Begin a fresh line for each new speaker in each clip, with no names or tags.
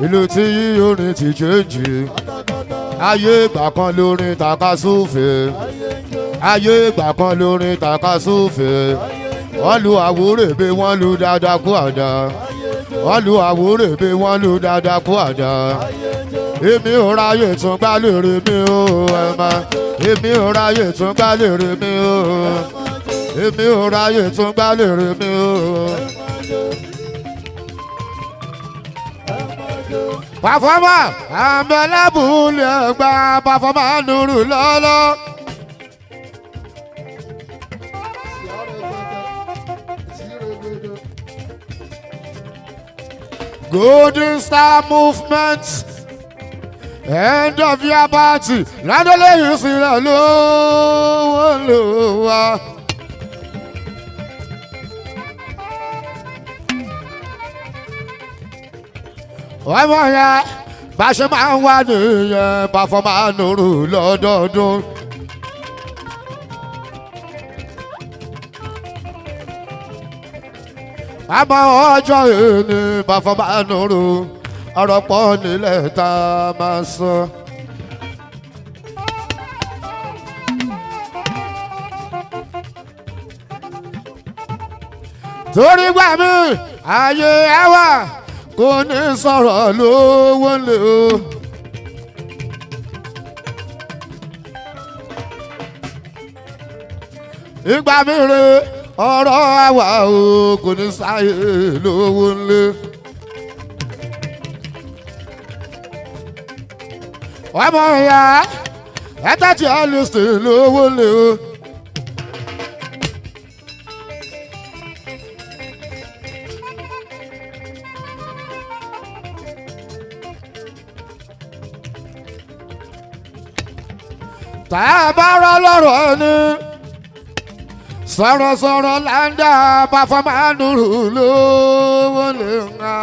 ìlú tí yí orin ti jẹ́jì ayé ìgbà kan lórin takasúfè ayé ìgbà kan lórin takasúfè wọ́n lu àwúrèbe wọ́n lu dáadáa kú àdá wọ́n lu àwúrèbe wọ́n lu dáadáa kú àdá èmi ò ráyè tún gbá lèrè mi o ẹ má èmi ò ráyè tún gbá lèrè mi o èmi ò ráyè tún gbá lèrè mi o. Pàfọ́mà àmọ́lábùlẹ̀ ẹ̀gbá pàfọ́mà nùrù lọ́lọ́. Golden Star Movement end of year party ládọ́lé yìí sílẹ̀ lówó lówó. Ọmọ yẹn bá ṣe máa ń wá nìyẹn pàfọ́mà nùrù lọ́dọọdún. Àmọ́ ọjọ́ ìní pàfọ́mà nùrù ọ̀rọ̀ pọ̀ nílẹ̀ tá a máa sọ. Torí gbà mí ayé ẹ wà kò ní sọ̀rọ̀ lówó lé o. Ìgbà mi rè ọ̀rọ̀ àwa o kò ní sáyé lówó lé. Ọmọ ìyá ẹ̀ta tí a lè sè lówó lé o. Tá a bá rọ lọ́rọ̀ ni sọ̀rọ̀sọ̀rọ̀ là ń dá pàfọ́mà nùrù lówó lè ń ha.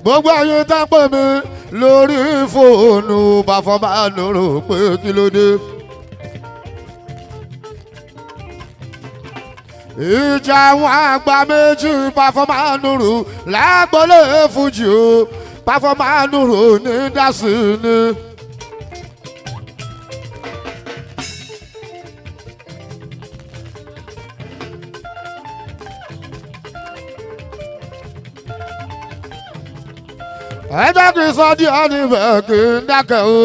Gbogbo ayé tá pè mí lórí fóònù pàfọ́mà nùrù pé kí ló dé. Ìjà àwọn àgbà méjì pàfọ́mà nùrù lágbólé fújì o pàfọ́mà nùrù ní dásì ni. Ẹjọ́ kì í sọ díẹ̀ níbẹ̀ kì í dákẹ́ o.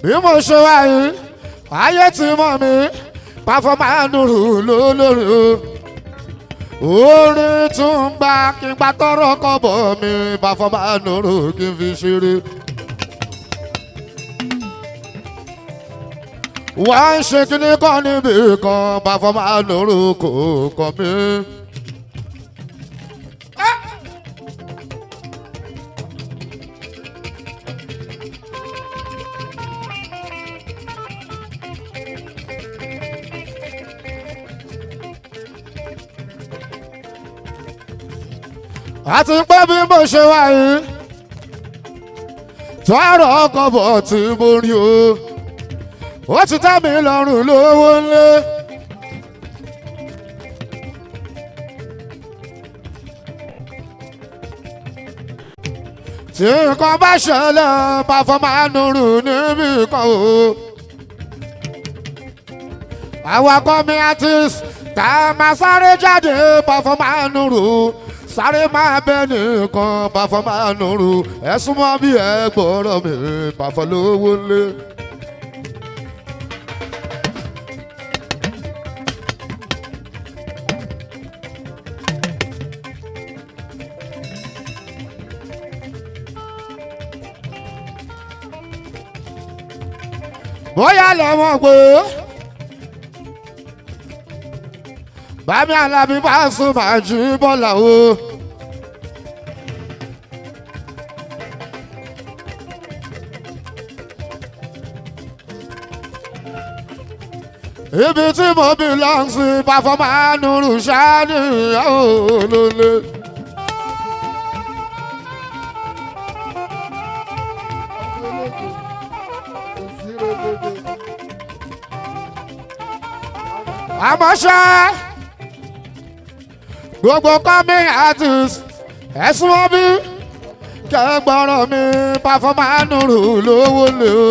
Bí mo ṣe wá yìí ayé ti mọ̀ mí pàfọ́mà nùrù lólórí o. Orin tún ń gbà kí n gbà tọrọ kọ́bọ̀ mi pàfọ́mà nùrù kí n fi ṣeré. Wọ́n ń ṣe kíní kan níbì kan pàfọ́mà nùrù kò kọ́ mi. Àti pé bí mo ṣe wá yìí tọrọ kọ́bọ̀ tí mo rí o ó ti tẹ́ mi lọ́rùn lówó ńlé. Tí nǹkan bá ṣẹlẹ̀ pàfọ́mà nùrù níbì kan o. Àwọn akọ́mi artist tá a máa sáré jáde pàfọ́mà nùrù sáré máa bẹ nìkan pàfọ́mà nùrù ẹ súnmọ́ bí ẹ gbọ́rọ̀ mi pàfọ́ lówó ńlé. Bóyá lọ́mọ pé Bàmí Alábí Pasuma jí bọ́lá o. ibi tí mo belong sí pàfọ́mà nùrù ṣáàdì olólè. àmọ́ ṣá gbogbo kọ́mí artist ẹ̀sùn wọn bí kẹgbọ́rọ̀ mi pàfọ́mà nùrù lówó lè o.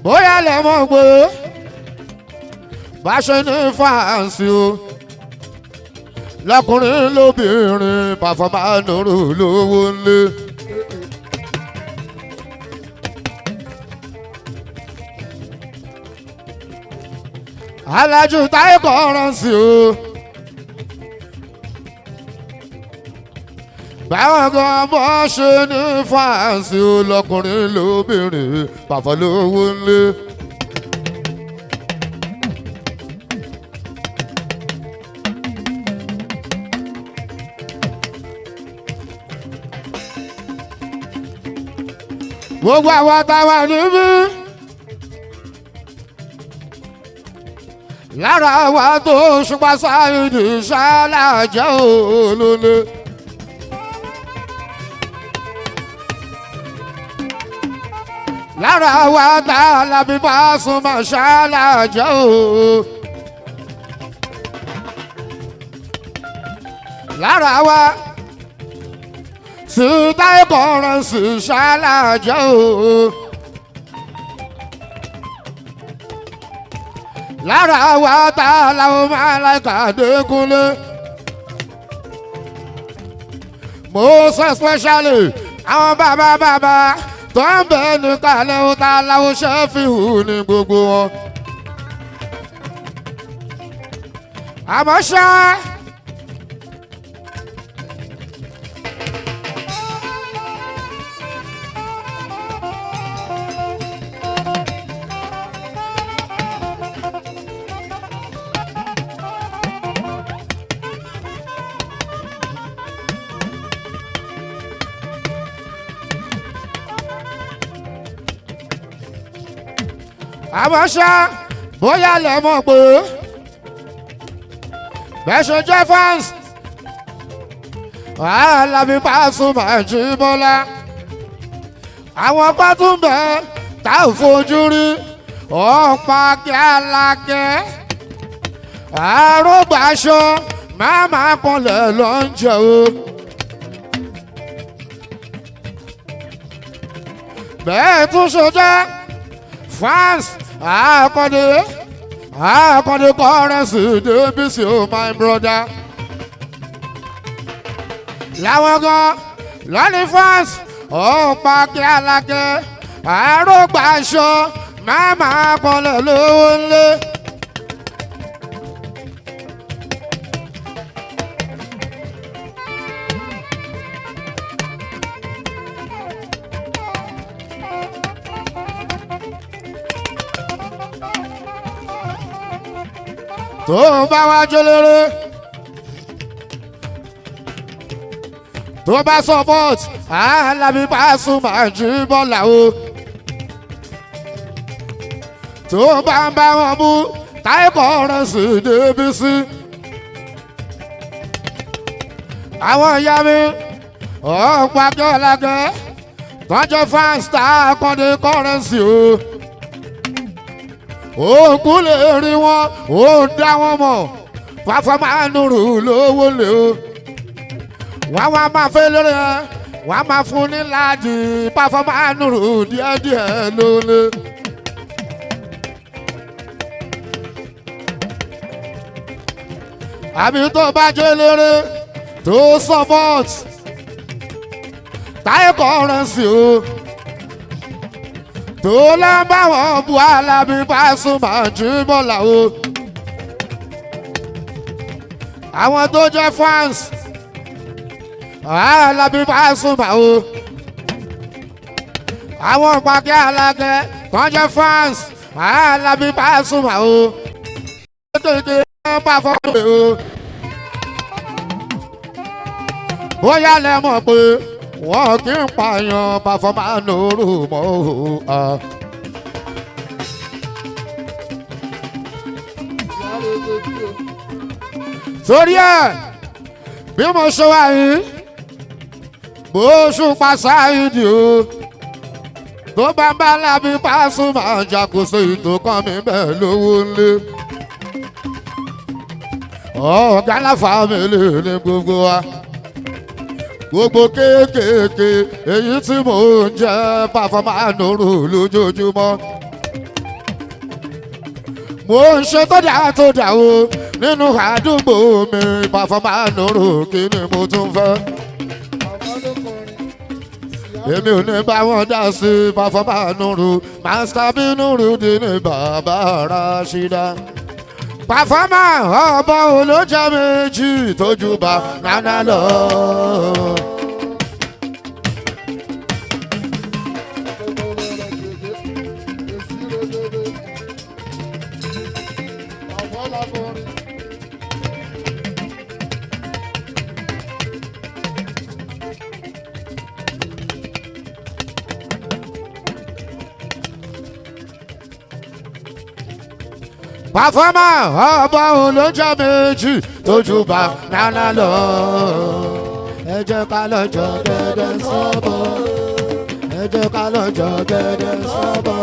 bóyá lè mọ̀ pé bá ṣe ní fàǹsì o lọkùnrin lóbìnrin pàfọ́mà nùrù lówó lè. alájú táyé kọ́rọ́ǹsì o báwọn kan bọ́ ṣe ní fàǹsì o lọkùnrin lóbìnrin pàfọ́ lówó lè. gbogbo àwọn táwa níbí lára wa tó ṣùpá sáyidì ṣáláàjẹ́ olólè. lára wa tá a lábí Pasuma ṣáláàjẹ́ o. lára wa tí Táyé Currency ṣáláàjẹ́ o. lára wa tá a láwọn Màláíkà Adékúnlé. most especially àwọn bàbá tó ń bẹ ní kálẹ̀ ó tá a láwọn Ṣẹ́fíù ní gbogbo wọn. àmọ́ ṣá bóyá lè mọ̀ pé bẹ́ẹ̀ ṣe jẹ́ fans Alábí Pasuma Jíbọ́lá àwọn pátún bẹ́ẹ̀ tá ò fojú rí ọ̀pá kí alákẹ́ àrògbàṣọ máma kanlẹ̀ ló ń jẹ o. bẹ́ẹ̀ tún ṣe jẹ́ fans Akande Currency Débísí o my brother. láwọn gan lọ́ní fans ọ̀pá kí alákẹ́ àrògbàṣọ máma kanlẹ̀ lówó ńlẹ̀. tó bá wá jóléré tó bá support Alábí Pasuma Jíbọ́lá o tó bá ń bá wọn mú Táyé Currency Débísí àwọn ìyá mi ọ̀pá kẹ́lákẹ́ tọ́jú fans Akande Currency o òkú lè rí wọn ó dá wọn mọ̀ Pasuma nùrù lówó lè o wọ́n wá máa fẹ́ lórí ẹ wọ́n máa fún ní láàdì Pasuma nùrù díẹ̀díẹ̀ lólè. àbí tó bá jẹ́ lérè tó support Táyé Currency o tó lọ bá wọn bu Alábí Pasuma Jíbọ́lá o. àwọn tó jẹ́ fans Alábí Pasuma o. àwọn pàkẹ́ alákẹ́ tó jẹ́ fans Alábí Pasuma o. tètè bá fọ́ọ̀mù o. ó yá lẹ mọ̀ pé wọ́n kì í pààyàn pàfọ́mà lóru mọ́ o. torí ẹ̀ bí mo ṣe wà yìí bó ṣùpá Sáìdì o tó bá ń bá lábí Pasuma jàkóso ètò kan mi bẹ́ẹ̀ lówó ńlẹ̀ ọ̀gá láfàmìlì ní gbogbo wa gbogbo kéékèèké èyí tí mò ń jẹ́ Pasuma Nuru lójoojúmọ́ mo ń ṣe tó dà o nínú àdúgbò mi Pasuma Nuru kí ni mo tún fẹ́ èmi ò ní bá wọn dá sí Pasuma Nuru Master B Nurudeen bàbá Rashida Pasuma ọmọ olójà méjì tójú bá nánà lọ. Pasuma ọmọ olójà méjì tójú bá nánà lọ. ẹ jẹ́ ká lọ jọ gẹ́gẹ́ sọ́bọ̀ ẹ jẹ́ ká lọ jọ gẹ́gẹ́ sọ́bọ̀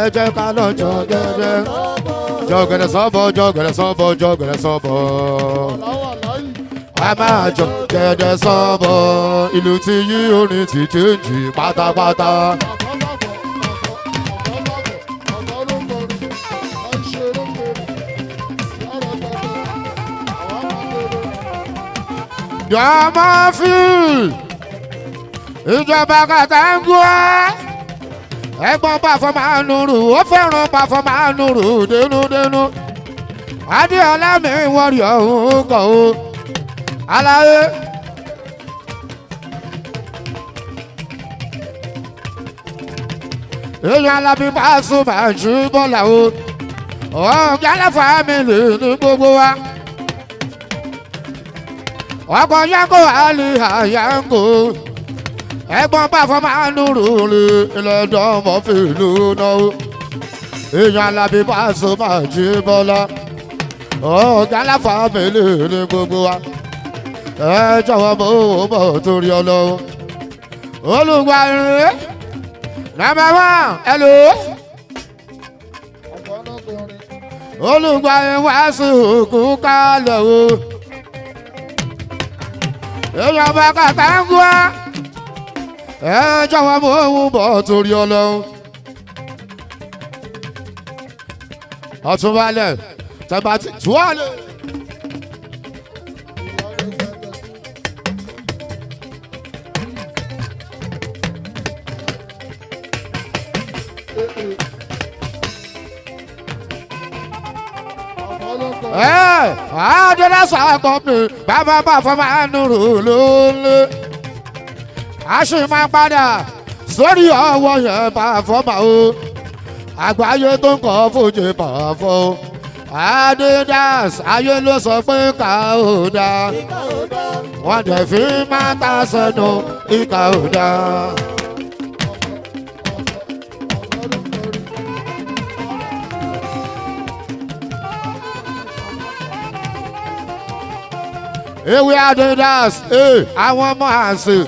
ẹ jẹ́ ká lọ jọ gẹ́gẹ́ sọ́bọ̀ jọ̀gẹ̀dẹ̀ sọ́bọ̀ jọ̀gẹ̀dẹ̀ sọ́bọ̀ a máa jọ gẹ́gẹ́ sọ́bọ̀ ìlú tí yí orin ti change pátápátá. Jọmọ fi ìjọba Katangua ẹ̀gbọ́n Pasuma Nuru ó fẹ́ràn Pasuma Nuru dénúdénú Adéọlá mi wọrí ọ̀hún kọ̀ o aláyé. èèyàn Alábí Pasuma jù bọ́lá o ọ̀gá láfàmìlì ní gbogbo wa. ọkọ̀ yanko àlè àyanko ẹ̀gbọ́n Pasuma Nuru ilẹ̀ dánmọ́ fìlú náà èèyàn Alábí Pasuma jí bọ́lá ọ̀gá láfàmìlì ní gbogbo wa. ẹ jọ̀wọ́ bó o bọ̀ torí Ọlọ́run olùgbà ìrìn nàmbà wán ẹlò olùgbà ìwàásù òkú kálẹ̀ o. èèyàn bá Katangua ẹ jọ̀wọ́ bó o bọ̀ torí Ọlọ́run. ọ̀túnbalẹ̀ tẹ̀bà tí tuwálẹ̀. Adela sàkọ́pì bàbá Pasuma Nuru lólè. a sì máa padà sórí ọwọ́ yẹn Pasuma o. àgbáyé tó ń kọ́ fòjì pàfọ́. Adidas ayé ló sọ pé ká ò dá. wọ́n dẹ̀ fi máa ta sẹ́nu ìka ò dá. ewé Adidas àwọn ọmọ àṣì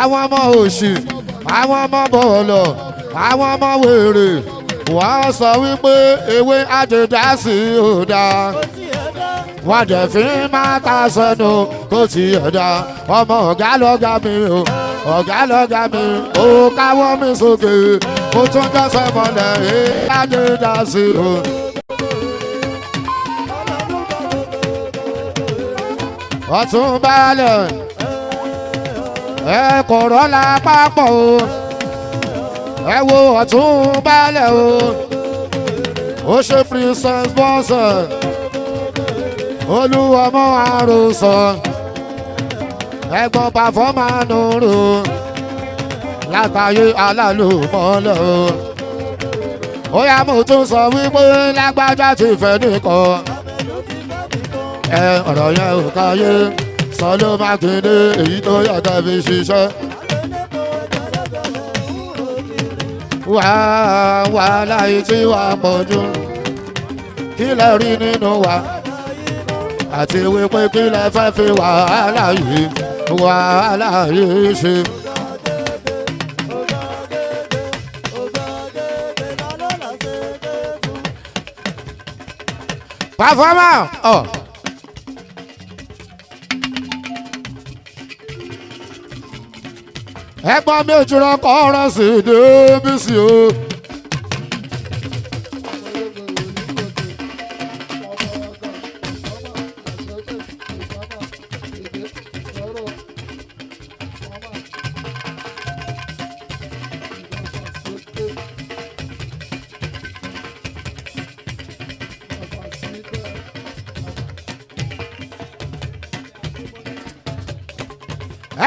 àwọn ọmọ òṣì àwọn ọmọ bọ̀ọ̀lọ̀ àwọn ọmọ wèrè wọ́n sọ wípé ewé Adidas ò dáa wọ́n dẹ̀ fi máa ta sẹ́nu kó tiẹ̀ dá. ọmọ ọ̀gá lọ́gá mi o ọ̀gá lọ́gá mi ó káwọ́ mi sókè ó tún jọ́sẹ̀ mọ́lẹ̀ Adidas o. Ọ̀túnbalẹ̀ ẹ kọ̀rọ̀ la pápọ̀ o ẹ wo Ọ̀túnbalẹ̀ o ó ṣe princess bọ́sẹ̀ olúwọmọ àròsọ ẹ̀gbọ́n Pasuma Nuru látàyé alálùmọ́lẹ̀ o. ó yá mo tún sọ wípé lágbájá ti fẹ́ nìkan. ọ̀rọ̀ yẹn ò káyé Sọlọ́ Mákindé èyí tó yàtọ̀ fi ṣiṣẹ́. Wàhálà yìí tí wà pọ̀ jù kí lẹ rí nínú wa àti wípé kí lẹ fẹ́ fi wàhálà yìí ṣe. Performer. Ẹ̀gbọ́n mi ò jùlọ kọ́ ọ̀rọ̀ sí Débísì o.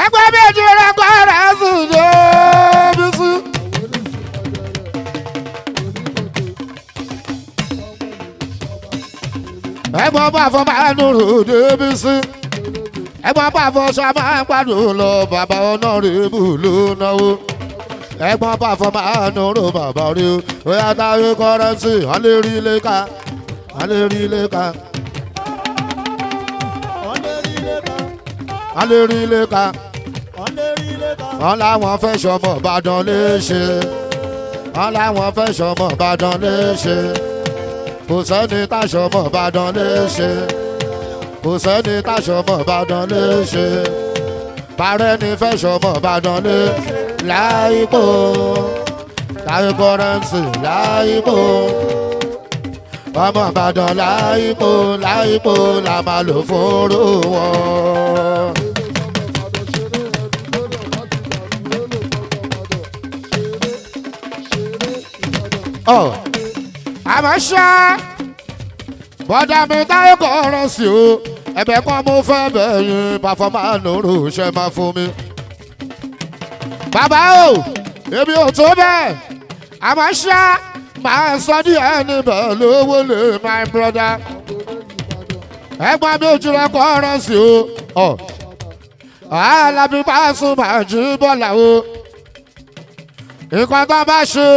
Ẹ̀gbọ́n mi ò jùlọ kọ́ ọ̀rọ̀ sí Débísì. Ẹ̀gbọ́n bá fọ́ máa nùrù Débísì. Ẹ̀gbọ́n bá fọ́ sọ máa ń gbádùn lọ bàbá Honorable ló náwó. Ẹ̀gbọ́n bá fọ́ máa nùrù bàbá rí o. Ó yá táyé kọ́rẹ́nsì wọ́n lè rí ilé ká. Wọ́n lè rí ilé ká. Wọ́n lè rí ilé ká. Wọ́n láwọn fẹ́ sọmọ Ìbàdàn léṣe. Wọ́n láwọn fẹ́ sọmọ Ìbàdàn léṣe. Kò sẹ́ni táṣọmọ Ìbàdàn léṣe. Kò sẹ́ni táṣọmọ Ìbàdàn léṣe. Bàrẹ́ ni fẹ́ sọmọ Ìbàdàn lé láìpò. Táyé kọ́rẹ́nsì láìpò. Ọmọ Ìbàdàn láìpò láìpò la máa lò fóró wọn. Àmọ́ ṣá bọ́dà mi Táyé Kọ́rẹ́nsì o ẹ̀bẹ̀ kan mo fẹ́ bẹ̀yìn Performer nùrù ṣe máa fún mi. Bàbá o èmi ò tó bẹ́ẹ̀ àmọ́ ṣá máa sọ díẹ̀ níbẹ̀ lówó lè my brother. Ẹ̀gbọ́n mi ò jùlọ Kọ́rẹ́nsì o Alábí Pasuma Jíbọ́lá o nǹkan tó bá ṣe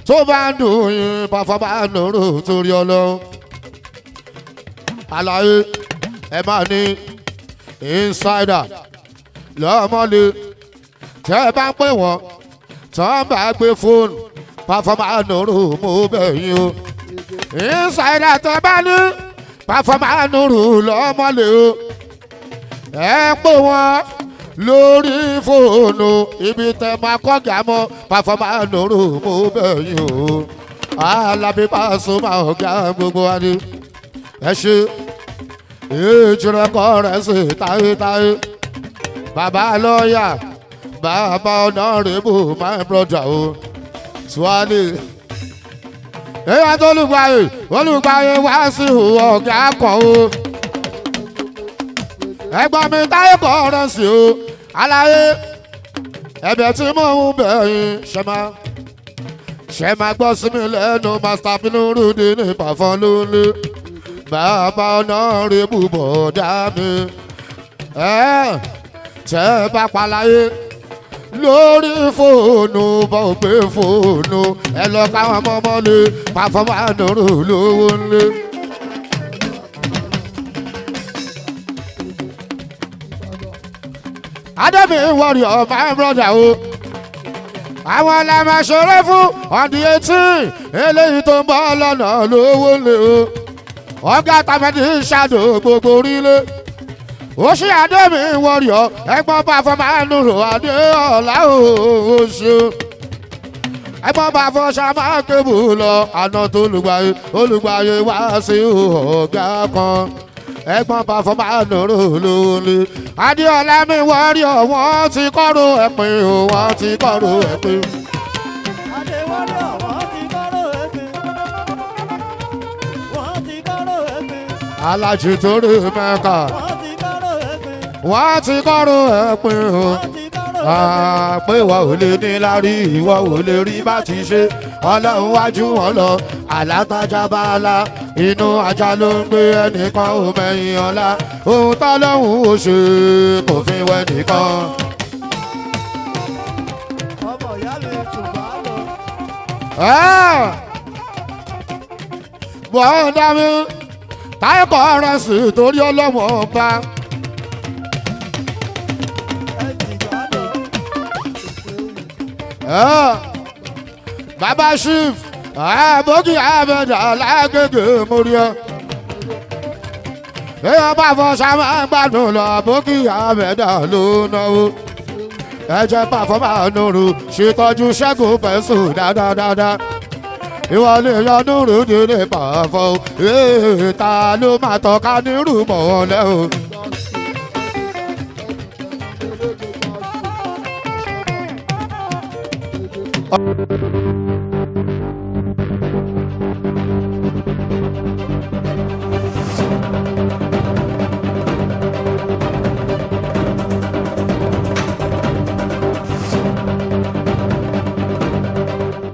tó bá ń dùn yín Performer nùrù torí Ọlọ́run. Àlàyé ẹ máa ní insider lọ́mọlé tẹ́ ẹ bá ń pè wọ́n tí wọ́n bá gbé fóònù Performer nùrù mú bẹ̀yìn o. Insider tẹ́ bá ní Performer nùrù lọ́mọlé o. Ẹ pè wọ́n lórí fóònù ibi tẹ́ máa kọ́gà mọ́ Performer nùrù mú bẹ̀yìn o. Alábí Pasuma ọ̀gá gbogbo wa ni ẹ ṣe ìjìnlẹ̀ Kọ́rẹ́nsì táyétáyé bàbá lọ́ọ̀yà bàbá Honorable my brother o Swale. Èèyàn tó olùgbàyè wá sí ọ̀gá kan o. Ẹ̀gbọ́n mi Táyé Kọ́rẹ́nsì o aláyé ẹ̀bẹ̀ tí mò ń bẹ̀yìn ṣe máa gbọ́ sí mi lẹ́nu Master Pinurudi ní Perform lónìí. Bàbá Honorable bọ̀dá mi tẹ́ bá paláyé lórí fóònù bá ò gbé fóònù ẹ lọ káwọn ọmọ lé Performer nùrù lówó ńlé. Adébí Warrior my brother o àwọn ọlọ́mọ ṣeré fún on the 18 eléyìí tó ń bọ́ lọ́nà lówó ńlé o. Ọ̀gá tàbí ṣàdó gbogbo orílẹ̀. Ó ṣe Adébí Warrior ẹ̀gbọ́n Performer nùrù Adéọlá oṣù. Ẹ̀gbọ́n Performer máa kébù lọ àná tó olùgbàyè wá sí ọ̀gá kan. Ẹ̀gbọ́n Performer nùrù lónìí. Adéọlá mi Warrior wọ́n ti kọ́rù ẹ̀pìn o wọ́n ti kọ́rù ẹ̀pìn. Alájì torí Mẹ́kà wọ́n ti kọ́rọ̀ ẹ̀pìn o. Pé ìwọ ò lè ní lárí ìwọ ò lè rí bá ti ṣe Ọlọ́run wájú wọn lọ àlátájá bá la inú ajá ló ń gbé ẹnìkan ò mẹ́yìn ọ̀la ohun tọ́lọ́hún ò ṣe kò fi wẹ́ nìkan.
ọmọ ìyá mi tún bá lọ.
bọ́ọ̀ dá mi táyọ̀kọ̀ ọ̀rọ̀ sí torí ọlọ́mọ ọba.
ẹ ti gbà lọ.
bàbá chief bókì àbẹ̀dà lágége mórí ọ. èèyàn bá fọ sámá gbádùn lọ bókì àbẹ̀dà ló náwó. ẹ jẹ́ pàfọ́mà nùrù ṣètọ́jú ṣẹ́gun pẹ̀sù dáadáa. ìwọ lè yọ nùrù nílé pàfọ́ ta ló máa tọ́ka nírú mọ́ ọ lẹ́hìn.